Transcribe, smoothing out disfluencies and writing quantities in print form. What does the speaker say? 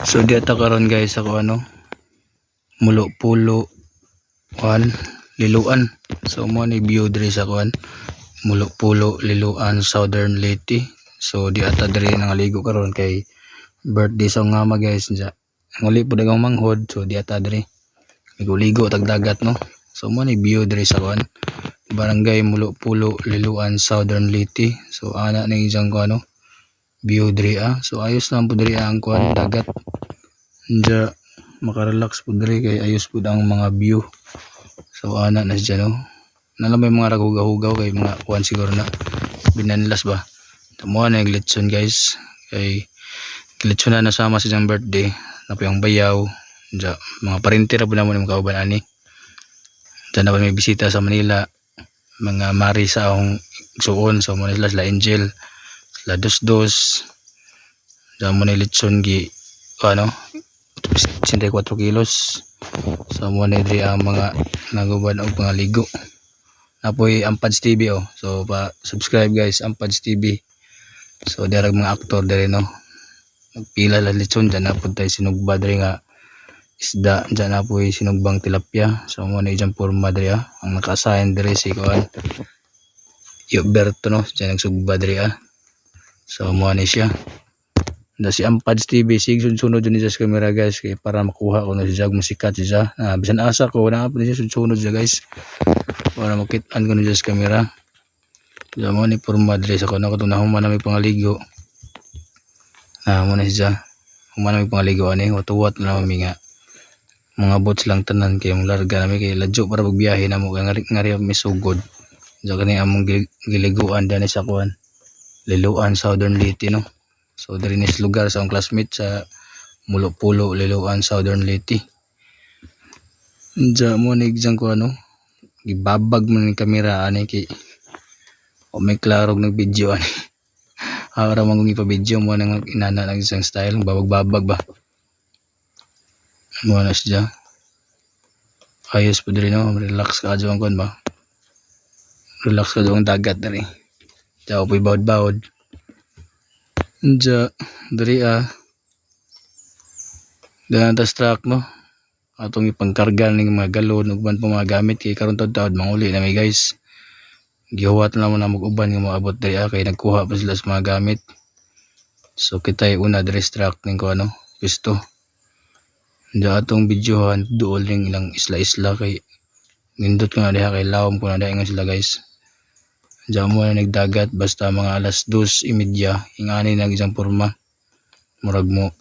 So di ata karon guys ako mulo pulo liluan. So mo ni view diri sa mulo pulo liluan Southern Leyte. So di ata diri nangaligo karon kay birthday sa ngama guys nya. Nguli po dagang manghod, so di ata diri ligo-ligo tag dagat no. So mo ni view diri sa barangay mulo pulo liluan Southern Leyte. So ana ning isang view diri So ayos lang po diri ang dagat. Nya makarelax po diri kay ayos po ang mga view. So ana na siya no. Nalamay mga ragugaw-hugaw kay mga siguro na binanlas ba. Tamo na naglitson guys. Kay glitson na nasama sa siyang birthday. Napayang bayaw. Nya mga parintira po naman yung kauban ani. Diyan na may bisita sa Manila. Mga mari sa akong suon. So muna sila Angel. Sila Dos. Diyan muna litson gi 64 kilos. So muna diri ang mga naguban og mga ligo. Napoy Ampads TV So pa-subscribe guys Ampads TV. So darag mga aktor diri no. Nagpila la litson diyan na pud tay sinugba diri nga isda, diyan na po sinugbang tilapia. So mo na ijang porma diri ang naka-assign diri si Yoberto no, diyan nagsugba diri So mo ni siya. Da si Ampads TV sunod ni sa camera guys kay para makuha ko na siya musikat siya. Bisan asa ko na pa siya sunod siya guys. Para makit-an ko na sa camera. Diyan mo ni porma diri sa kuno ko human na may pangaligo. Mo na siya. Human na may pangaligo ani, watuwat na namin nga mga boats lang tanan kay mong larga namin kay ladyo para pagbiyahe na mo kay ngari may sugod. Diyan kani among giliguan dani sa Liluan Southern Leyte no. So diri nis lugar sa akong classmate sa mulo pulo Liluan Southern Leyte. Diyan mo ni igjan ko gibabag man ni kamera ani kay may klarog nag video ani. Ara man kung ipa-video mo nang inana ng isang style babag-babag ba. Mo na siya. Ayos po diri no, relax ka adto ang ba. Relax ka ang dagat diri. Diaw po'y bawod-bawod. Diya diri Danan ta truck no. Atong ipangkarga ning mga galon ug man pa mga gamit kay karon taud-taud manguli na may guys. Gihuwat na mo na mag-uban nga moabot diri kay nagkuha pa sila sa mga gamit. So kitay una diri truck ning pisto. Diya atong videohan duol ning ilang isla-isla kay nindot ko na diha kay lawom ko na diha nga sila guys. Diyan mo na nagdagat basta mga alas 2:30 ingani nag isang porma. Murag mo